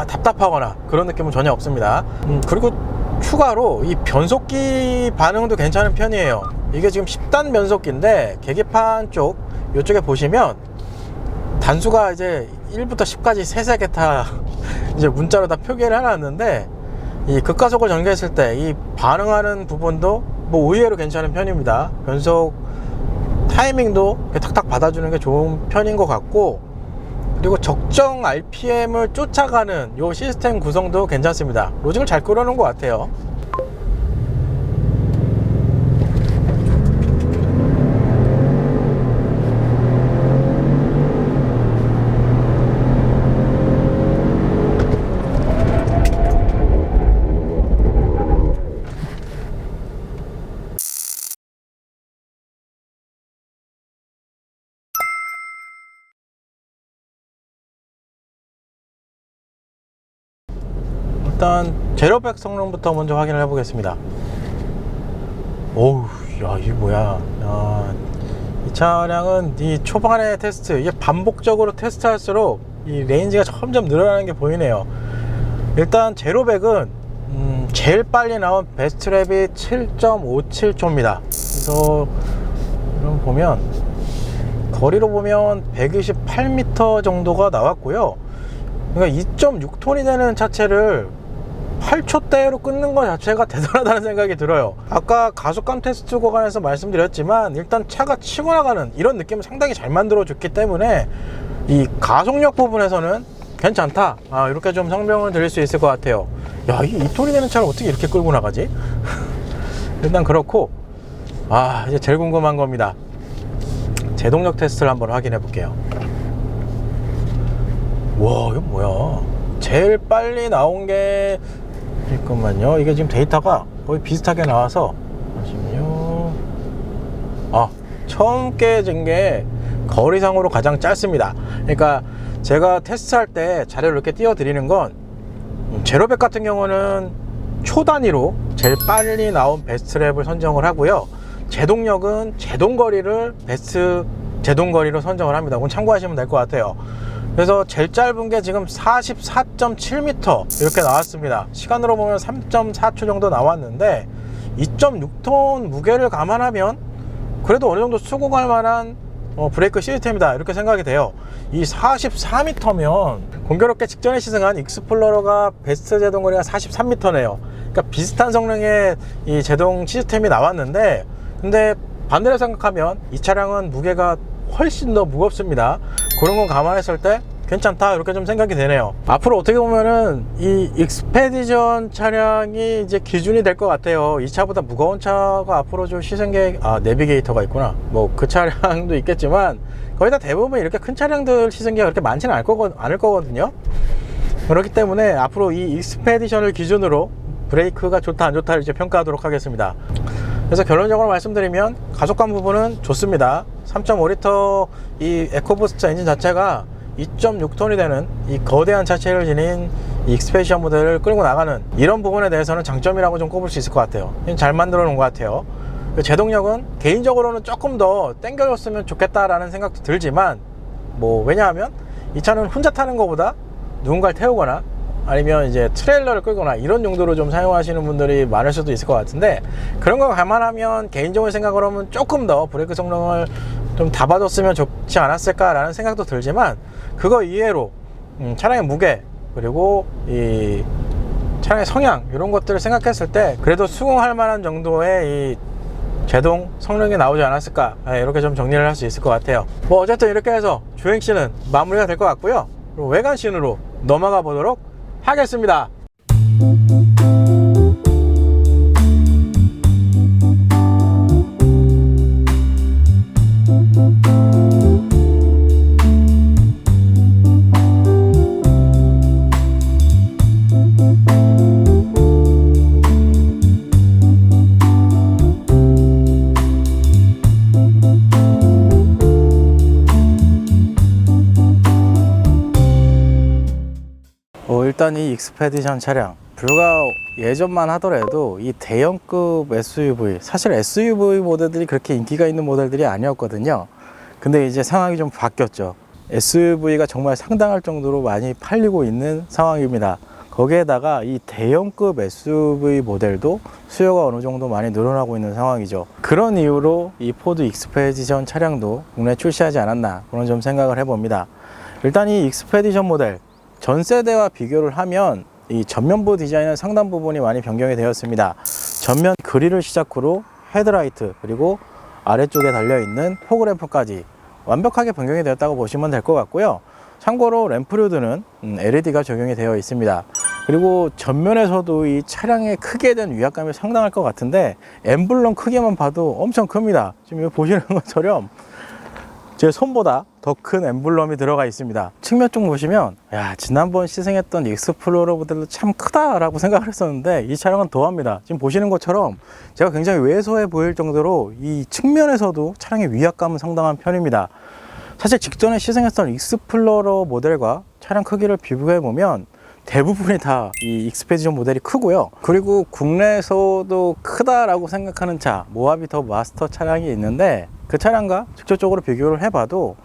답답하거나 그런 느낌은 전혀 없습니다. 그리고 추가로 이 변속기 반응도 괜찮은 편이에요. 이게 지금 10단 변속기인데, 계기판 쪽 이쪽에 보시면 단수가 이제 1부터 10까지 세세개 다 이제 문자로 다 표기를 해놨는데, 이 급가속을 전개했을 때 이 반응하는 부분도 뭐 의외로 괜찮은 편입니다. 변속 타이밍도 탁탁 받아주는 게 좋은 편인 것 같고, 그리고 적정 RPM을 쫓아가는 요 시스템 구성도 괜찮습니다. 로직을 잘 끌어놓은 것 같아요. 일단 제로백 성능부터 먼저 확인을 해 보겠습니다. 오우, 야, 이게 뭐야. 이 차량은 이 초반에 테스트, 이게 반복적으로 테스트할수록 이 레인지가 점점 늘어나는 게 보이네요. 일단 제로백은 제일 빨리 나온 베스트 랩이 7.57초입니다 그래서 그럼 보면 거리로 보면 128m 정도가 나왔고요. 그러니까 2.6톤이 되는 차체를 8초대로 끊는 것 자체가 대단하다는 생각이 들어요. 아까 가속감 테스트 구간에서 말씀드렸지만, 일단 차가 치고 나가는 이런 느낌을 상당히 잘 만들어 줬기 때문에 이 가속력 부분에서는 괜찮다, 이렇게 좀 설명을 드릴 수 있을 것 같아요. 야, 이 2톤이 되는 차를 어떻게 이렇게 끌고 나가지? 일단 그렇고, 이제 제일 궁금한 겁니다. 제동력 테스트를 한번 확인해 볼게요. 와, 이거 뭐야. 제일 빨리 나온 게, 잠깐만요, 이게 지금 데이터가 거의 비슷하게 나와서, 잠시만요. 처음 깨진 게 거리상으로 가장 짧습니다. 그러니까 제가 테스트할 때 자료를 이렇게 띄워 드리는 건, 제로백 같은 경우는 초 단위로 제일 빨리 나온 베스트 랩을 선정을 하고요. 제동력은 제동거리를 베스트 제동거리로 선정을 합니다. 그건 참고하시면 될 것 같아요. 그래서 제일 짧은 게 지금 44.7m 이렇게 나왔습니다. 시간으로 보면 3.4초 정도 나왔는데, 2.6톤 무게를 감안하면 그래도 어느 정도 수긍 할 만한 브레이크 시스템이다 이렇게 생각이 돼요. 이 44m면 공교롭게 직전에 시승한 익스플로러가 베스트 제동거리가 43m네요 그러니까 비슷한 성능의 이 제동 시스템이 나왔는데, 근데 반대로 생각하면 이 차량은 무게가 훨씬 더 무겁습니다. 그런 거 감안했을 때 괜찮다 이렇게 좀 생각이 되네요. 앞으로 어떻게 보면은 이 익스페디션 차량이 이제 기준이 될 것 같아요. 이 차보다 무거운 차가 앞으로 좀 시승 계획, 내비게이터가 있구나. 뭐 그 차량도 있겠지만 거의 다 대부분 이렇게 큰 차량들 시승 계획이 그렇게 많지는 않을 거거든요. 그렇기 때문에 앞으로 이 익스페디션을 기준으로 브레이크가 좋다 안 좋다를 이제 평가하도록 하겠습니다. 그래서 결론적으로 말씀드리면 가속감 부분은 좋습니다. 3.5L 이 에코부스트 엔진 자체가 2.6톤이 되는 이 거대한 차체를 지닌 이 익스페디션 모델을 끌고 나가는 이런 부분에 대해서는 장점이라고 좀 꼽을 수 있을 것 같아요. 잘 만들어 놓은 것 같아요. 제동력은 개인적으로는 조금 더 땡겨줬으면 좋겠다라는 생각도 들지만, 왜냐하면 이 차는 혼자 타는 것보다 누군가를 태우거나 아니면 이제 트레일러를 끌거나 이런 용도로 좀 사용하시는 분들이 많을 수도 있을 것 같은데, 그런 거 감안하면 개인적으로 생각을 하면 조금 더 브레이크 성능을 좀 잡아줬으면 좋지 않았을까 라는 생각도 들지만, 그거 이외로 차량의 무게 그리고 이 차량의 성향 이런 것들을 생각했을 때 그래도 수긍할 만한 정도의 이 제동 성능이 나오지 않았을까, 이렇게 좀 정리를 할 수 있을 것 같아요. 어쨌든 이렇게 해서 주행씬은 마무리가 될 것 같고요. 그리고 외관씬으로 넘어가 보도록 하겠습니다. 일단 이 익스페디션 차량 불과 예전만 하더라도 이 대형급 SUV, 사실 SUV 모델들이 그렇게 인기가 있는 모델들이 아니었거든요. 근데 이제 상황이 좀 바뀌었죠. SUV가 정말 상당할 정도로 많이 팔리고 있는 상황입니다. 거기에다가 이 대형급 SUV 모델도 수요가 어느 정도 많이 늘어나고 있는 상황이죠. 그런 이유로 이 포드 익스페디션 차량도 국내에 출시하지 않았나, 그런 좀 생각을 해봅니다. 일단 이 익스페디션 모델 전 세대와 비교를 하면 이 전면부 디자인은 상당 부분이 많이 변경이 되었습니다. 전면 그릴을 시작으로 헤드라이트 그리고 아래쪽에 달려있는 포그램프까지 완벽하게 변경이 되었다고 보시면 될 것 같고요. 참고로 램프류드는 LED가 적용이 되어 있습니다. 그리고 전면에서도 이 차량의 크기에 대한 위압감이 상당할 것 같은데, 엠블럼 크기만 봐도 엄청 큽니다. 지금 여기 보시는 것처럼 제 손보다 더 큰 엠블럼이 들어가 있습니다. 측면 쪽 보시면, 지난번 시승했던 익스플로러 모델도 참 크다라고 생각을 했었는데 이 차량은 더합니다. 지금 보시는 것처럼 제가 굉장히 왜소해 보일 정도로 이 측면에서도 차량의 위압감은 상당한 편입니다. 사실 직전에 시승했던 익스플로러 모델과 차량 크기를 비교해 보면 대부분이 다 이 익스페디션 모델이 크고요. 그리고 국내에서도 크다라고 생각하는 차, 모하비 더 마스터 차량이 있는데, 그 차량과 직접적으로 비교를 해봐도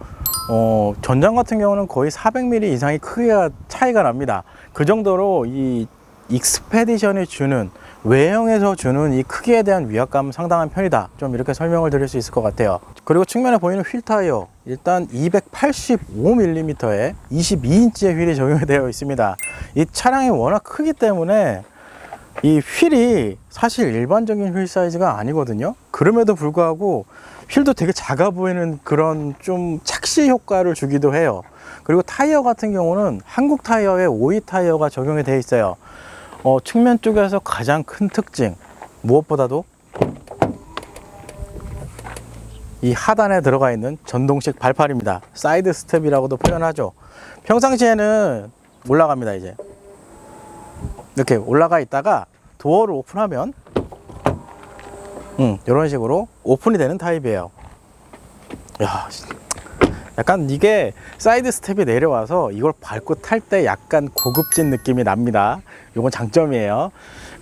전장 같은 경우는 거의 400mm 이상의 크기가 차이가 납니다. 그 정도로 이 익스페디션이 주는, 외형에서 주는 이 크기에 대한 위압감은 상당한 편이다, 좀 이렇게 설명을 드릴 수 있을 것 같아요. 그리고 측면에 보이는 휠 타이어, 일단 285mm에 22인치의 휠이 적용이 되어 있습니다. 이 차량이 워낙 크기 때문에 이 휠이 사실 일반적인 휠 사이즈가 아니거든요. 그럼에도 불구하고 휠도 되게 작아 보이는 그런 좀 착시 효과를 주기도 해요. 그리고 타이어 같은 경우는 한국 타이어에 오이 타이어가 적용이 되어 있어요. 측면 쪽에서 가장 큰 특징, 무엇보다도 이 하단에 들어가 있는 전동식 발판입니다. 사이드 스텝이라고도 표현하죠. 평상시에는 올라갑니다. 이제 이렇게 올라가 있다가 도어를 오픈하면 이런 식으로 오픈이 되는 타입이에요. 약간 이게 사이드 스텝이 내려와서 이걸 밟고 탈 때 약간 고급진 느낌이 납니다. 이건 장점이에요.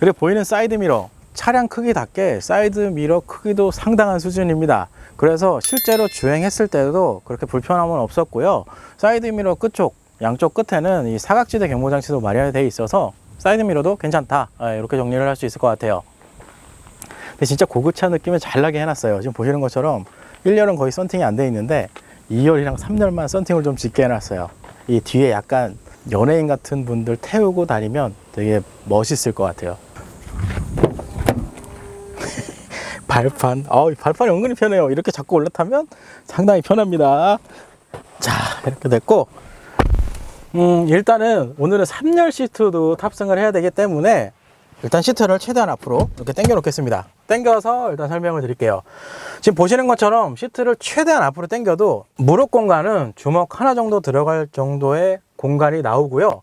그리고 보이는 사이드 미러, 차량 크기답게 사이드 미러 크기도 상당한 수준입니다. 그래서 실제로 주행했을 때도 그렇게 불편함은 없었고요. 사이드 미러 끝쪽, 양쪽 끝에는 이 사각지대 경보 장치도 마련이 되어 있어서 사이드 미러도 괜찮다, 이렇게 정리를 할 수 있을 것 같아요. 근데 진짜 고급차 느낌을 잘 나게 해놨어요. 지금 보시는 것처럼 1열은 거의 썬팅이 안 되어 있는데 2열이랑 3열만 썬팅을 좀 짙게 해놨어요. 이 뒤에 약간 연예인 같은 분들 태우고 다니면 되게 멋있을 것 같아요. 발판, 발판이 은근히 편해요. 이렇게 자꾸 올라타면 상당히 편합니다. 자, 이렇게 됐고, 일단은 오늘은 3열 시트도 탑승을 해야 되기 때문에 일단 시트를 최대한 앞으로 이렇게 당겨 놓겠습니다. 당겨서 일단 설명을 드릴게요. 지금 보시는 것처럼 시트를 최대한 앞으로 당겨도 무릎 공간은 주먹 하나 정도 들어갈 정도의 공간이 나오고요.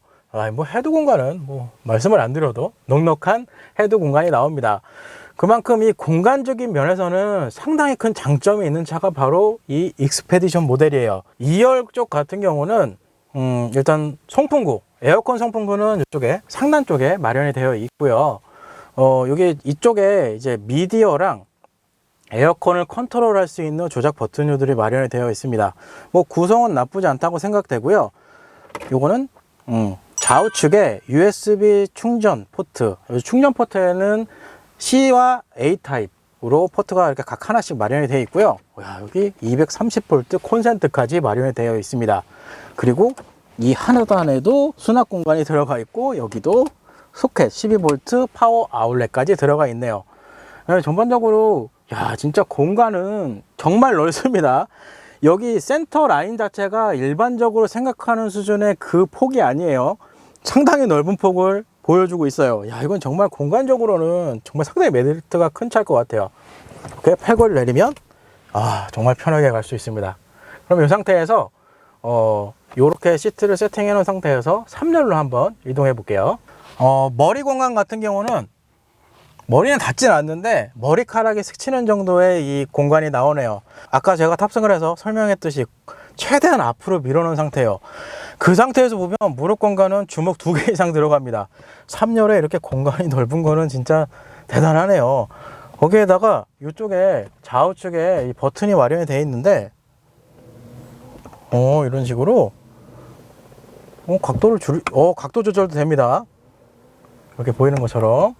헤드 공간은 말씀을 안 드려도 넉넉한 헤드 공간이 나옵니다. 그만큼 이 공간적인 면에서는 상당히 큰 장점이 있는 차가 바로 이 익스페디션 모델이에요. 2열 쪽 같은 경우는 일단 송풍구, 에어컨 송풍구는 이쪽에 상단 쪽에 마련이 되어 있고요. 여기 이쪽에 이제 미디어랑 에어컨을 컨트롤할 수 있는 조작 버튼들이 마련이 되어 있습니다. 뭐 구성은 나쁘지 않다고 생각되고요. 요거는 좌우측에 USB 충전 포트, 충전 포트에는 C와 A 타입으로 포트가 이렇게 각 하나씩 마련이 되어 있고요. 여기 230V 콘센트까지 마련이 되어 있습니다. 그리고 이 하단에도 수납 공간이 들어가 있고, 여기도 소켓 12V 파워 아울렛까지 들어가 있네요. 전반적으로 진짜 공간은 정말 넓습니다. 여기 센터 라인 자체가 일반적으로 생각하는 수준의 그 폭이 아니에요. 상당히 넓은 폭을 보여주고 있어요. 이건 정말 공간적으로는 정말 상당히 메리트가 큰 차일 것 같아요. 이렇게 팔걸이를 내리면 정말 편하게 갈 수 있습니다. 그럼 이 상태에서 이렇게 시트를 세팅해 놓은 상태에서 3열로 한번 이동해 볼게요. 머리 공간 같은 경우는 머리는 닿지는 않는데 머리카락이 스치는 정도의 이 공간이 나오네요. 아까 제가 탑승을 해서 설명했듯이 최대한 앞으로 밀어놓은 상태예요. 그 상태에서 보면 무릎 공간은 주먹 2개 이상 들어갑니다. 3열에 이렇게 공간이 넓은 거는 진짜 대단하네요. 거기에다가 이쪽에 좌우측에 이 버튼이 마련이 되어 있는데 이런 식으로 각도 조절도 됩니다. 이렇게 보이는 것처럼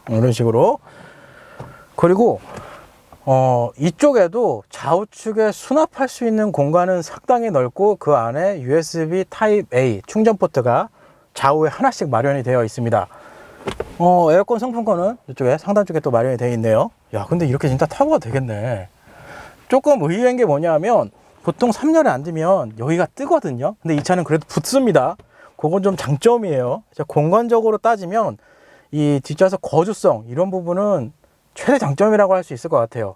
이런 식으로. 그리고 이쪽에도 좌우측에 수납할 수 있는 공간은 상당히 넓고, 그 안에 USB 타입 A 충전 포트가 좌우에 하나씩 마련이 되어 있습니다. 에어컨 송풍구는 이쪽에 상단 쪽에 또 마련이 되어 있네요. 근데 이렇게 진짜 타고 가도 되겠네. 조금 의외인 게 뭐냐면 보통 3열에 앉으면 여기가 뜨거든요. 근데 이 차는 그래도 붙습니다. 그건 좀 장점이에요. 공간적으로 따지면 이 뒷좌석 거주성 이런 부분은 최대 장점이라고 할 수 있을 것 같아요.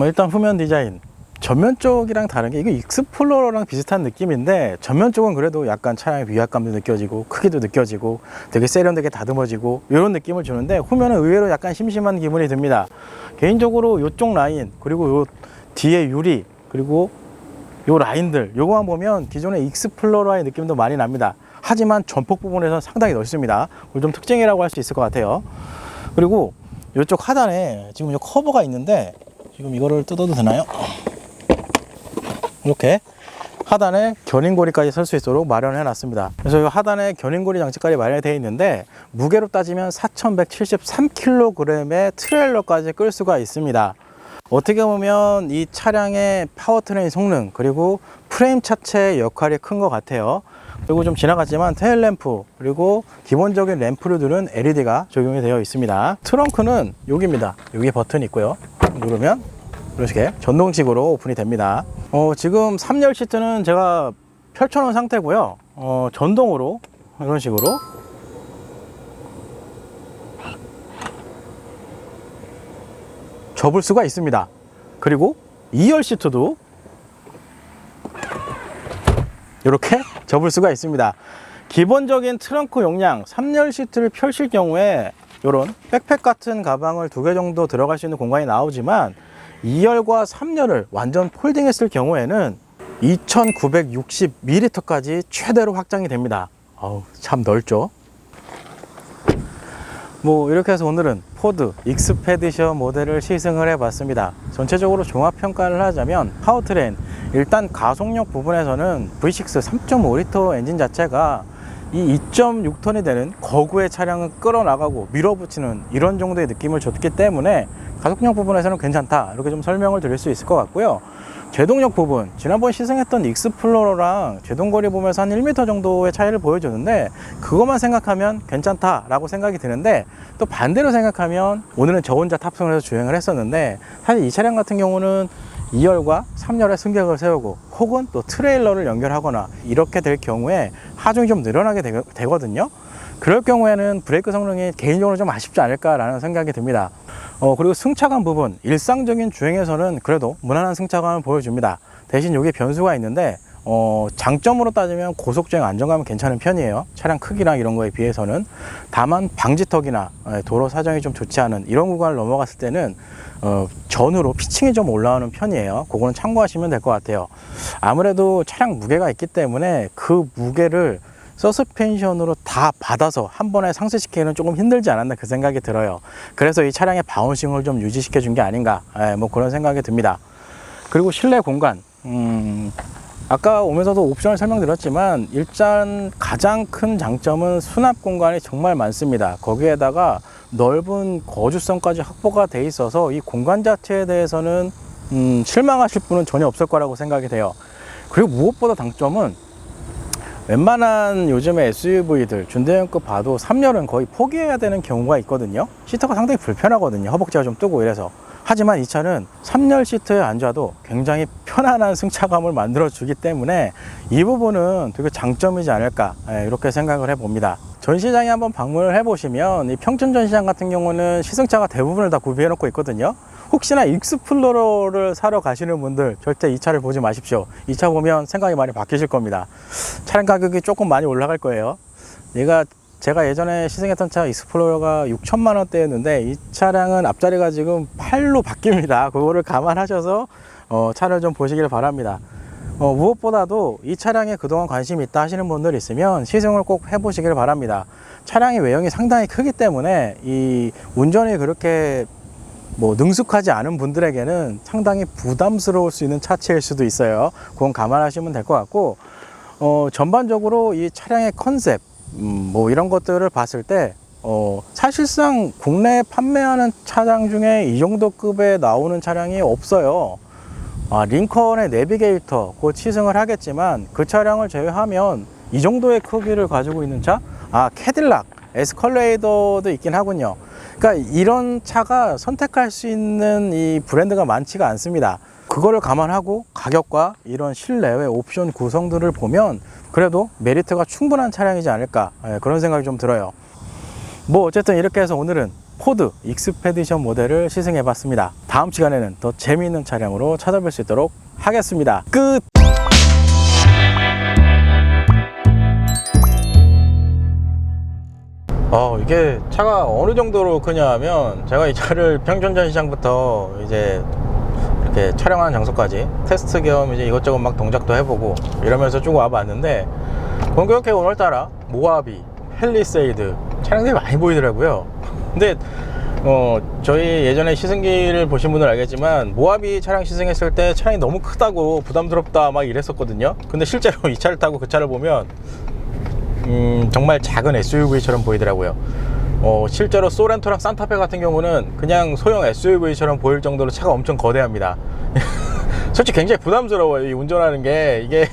일단 후면 디자인, 전면 쪽이랑 다른 게, 이거 익스플로러랑 비슷한 느낌인데 전면 쪽은 그래도 약간 차량의 위압감도 느껴지고 크기도 느껴지고 되게 세련되게 다듬어지고 이런 느낌을 주는데, 후면은 의외로 약간 심심한 기분이 듭니다. 개인적으로 이쪽 라인, 그리고 요 뒤에 유리, 그리고 요 라인들, 요거만 보면 기존의 익스플로러의 느낌도 많이 납니다. 하지만 전폭 부분에서 상당히 넓습니다. 좀 특징이라고 할 수 있을 것 같아요. 그리고 이쪽 하단에 지금 이 커버가 있는데, 지금 이거를 뜯어도 되나요? 이렇게 하단에 견인고리까지 설 수 있도록 마련해 놨습니다. 그래서 이 하단에 견인고리 장치까지 마련이 되어 있는데, 무게로 따지면 4173kg의 트레일러까지 끌 수가 있습니다. 어떻게 보면 이 차량의 파워트레인 성능, 그리고 프레임 자체의 역할이 큰 것 같아요. 그리고 좀 지나갔지만 테일램프, 그리고 기본적인 램프들은 LED가 적용이 되어 있습니다. 트렁크는 여기입니다. 여기 버튼이 있고요. 누르면 이렇게 전동식으로 오픈이 됩니다. 지금 3열 시트는 제가 펼쳐놓은 상태고요. 전동으로 이런 식으로 접을 수가 있습니다. 그리고 2열 시트도 이렇게 접을 수가 있습니다. 기본적인 트렁크 용량 3열 시트를 펼칠 경우에 이런 백팩 같은 가방을 2개 정도 들어갈 수 있는 공간이 나오지만, 2열과 3열을 완전 폴딩했을 경우에는 2960ml까지 최대로 확장이 됩니다. 참 넓죠. 이렇게 해서 오늘은 포드 익스페디션 모델을 시승을 해봤습니다. 전체적으로 종합평가를 하자면 파워트레인, 일단 가속력 부분에서는 V6 3.5L 엔진 자체가 이 2.6톤이 되는 거구의 차량을 끌어나가고 밀어붙이는 이런 정도의 느낌을 줬기 때문에 가속력 부분에서는 괜찮다, 이렇게 좀 설명을 드릴 수 있을 것 같고요. 제동력 부분, 지난번 시승했던 익스플로러랑 제동거리 보면서 한 1m 정도의 차이를 보여줬는데, 그것만 생각하면 괜찮다라고 생각이 드는데, 또 반대로 생각하면 오늘은 저 혼자 탑승을 해서 주행을 했었는데, 사실 이 차량 같은 경우는 2열과 3열에 승객을 세우고 혹은 또 트레일러를 연결하거나 이렇게 될 경우에 하중이 좀 늘어나게 되거든요. 그럴 경우에는 브레이크 성능이 개인적으로 좀 아쉽지 않을까라는 생각이 듭니다. 그리고 승차감 부분, 일상적인 주행에서는 그래도 무난한 승차감을 보여줍니다. 대신 여기 변수가 있는데, 장점으로 따지면 고속주행 안정감은 괜찮은 편이에요. 차량 크기랑 이런 거에 비해서는. 다만 방지턱이나 도로 사정이 좀 좋지 않은 이런 구간을 넘어갔을 때는 전후로 피칭이 좀 올라오는 편이에요. 그거는 참고하시면 될 것 같아요. 아무래도 차량 무게가 있기 때문에 그 무게를 서스펜션으로 다 받아서 한 번에 상쇄시키기는 조금 힘들지 않았나 그 생각이 들어요. 그래서 이 차량의 바운싱을 좀 유지시켜 준 게 아닌가, 뭐 그런 생각이 듭니다. 그리고 실내 공간, 아까 오면서도 옵션을 설명드렸지만 일단 가장 큰 장점은 수납 공간이 정말 많습니다. 거기에다가 넓은 거주성까지 확보가 돼 있어서 이 공간 자체에 대해서는 실망하실 분은 전혀 없을 거라고 생각이 돼요. 그리고 무엇보다 장점은 웬만한 요즘에 SUV들 준대형급 봐도 3열은 거의 포기해야 되는 경우가 있거든요. 시트가 상당히 불편하거든요. 허벅지가 좀 뜨고 이래서. 하지만 이 차는 3열 시트에 앉아도 굉장히 편안한 승차감을 만들어 주기 때문에 이 부분은 되게 장점이지 않을까, 이렇게 생각을 해봅니다. 전시장에 한번 방문을 해보시면 이 평촌 전시장 같은 경우는 시승차가 대부분을 다 구비해 놓고 있거든요. 혹시나 익스플로러를 사러 가시는 분들 절대 이 차를 보지 마십시오. 이 차 보면 생각이 많이 바뀌실 겁니다. 차량 가격이 조금 많이 올라갈 거예요. 제가 예전에 시승했던 차 익스플로러가 6천만 원대였는데 이 차량은 앞자리가 지금 8로 바뀝니다. 그거를 감안하셔서 차를 좀 보시길 바랍니다. 무엇보다도 이 차량에 그동안 관심이 있다 하시는 분들 있으면 시승을 꼭 해보시길 바랍니다. 차량의 외형이 상당히 크기 때문에 이 운전이 그렇게 능숙하지 않은 분들에게는 상당히 부담스러울 수 있는 차체일 수도 있어요. 그건 감안하시면 될 것 같고, 전반적으로 이 차량의 컨셉, 이런 것들을 봤을 때, 사실상 국내에 판매하는 차량 중에 이 정도 급에 나오는 차량이 없어요. 링컨의 내비게이터, 곧 시승을 하겠지만, 그 차량을 제외하면 이 정도의 크기를 가지고 있는 차? 캐딜락, 에스컬레이더도 있긴 하군요. 그러니까 이런 차가 선택할 수 있는 이 브랜드가 많지가 않습니다. 그거를 감안하고 가격과 이런 실내외 옵션 구성들을 보면 그래도 메리트가 충분한 차량이지 않을까, 그런 생각이 좀 들어요. 어쨌든 이렇게 해서 오늘은 포드 익스페디션 모델을 시승해 봤습니다. 다음 시간에는 더 재미있는 차량으로 찾아뵐 수 있도록 하겠습니다. 끝! 이게 차가 어느 정도로 크냐 하면 제가 이 차를 평촌전시장부터 이제 이렇게 촬영하는 장소까지 테스트 겸 이제 이것저것 막 동작도 해보고 이러면서 쭉 와봤는데, 본격적으로 오늘따라 모하비, 팰리세이드 차량들이 많이 보이더라고요. 근데 저희 예전에 시승기를 보신 분들 알겠지만 모하비 차량 시승했을 때 차량이 너무 크다고 부담스럽다 막 이랬었거든요. 근데 실제로 이 차를 타고 그 차를 보면 정말 작은 SUV처럼 보이더라고요. 실제로 소렌토랑 산타페 같은 경우는 그냥 소형 SUV처럼 보일 정도로 차가 엄청 거대합니다. 솔직히 굉장히 부담스러워요. 이 운전하는 게 이게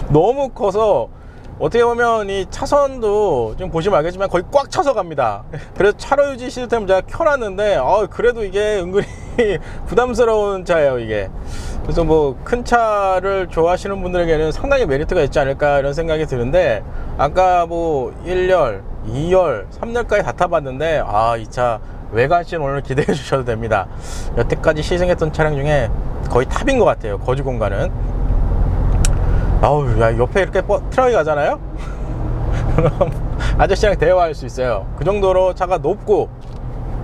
너무 커서 어떻게 보면 이 차선도 지금 보시면 알겠지만 거의 꽉 차서 갑니다. 그래서 차로 유지 시스템을 제가 켜놨는데 그래도 이게 은근히 부담스러운 차예요 이게. 그래서 큰 차를 좋아하시는 분들에게는 상당히 메리트가 있지 않을까 이런 생각이 드는데, 아까 1열, 2열, 3열까지 다 타봤는데 이 차 외관씬 오늘 기대해 주셔도 됩니다. 여태까지 시승했던 차량 중에 거의 탑인 것 같아요. 거주 공간은. 옆에 이렇게 트럭이 가잖아요? 그럼 아저씨랑 대화할 수 있어요. 그 정도로 차가 높고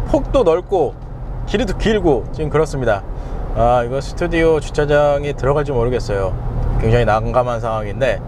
폭도 넓고 길이도 길고 지금 그렇습니다. 이거 스튜디오 주차장이 들어갈지 모르겠어요. 굉장히 난감한 상황인데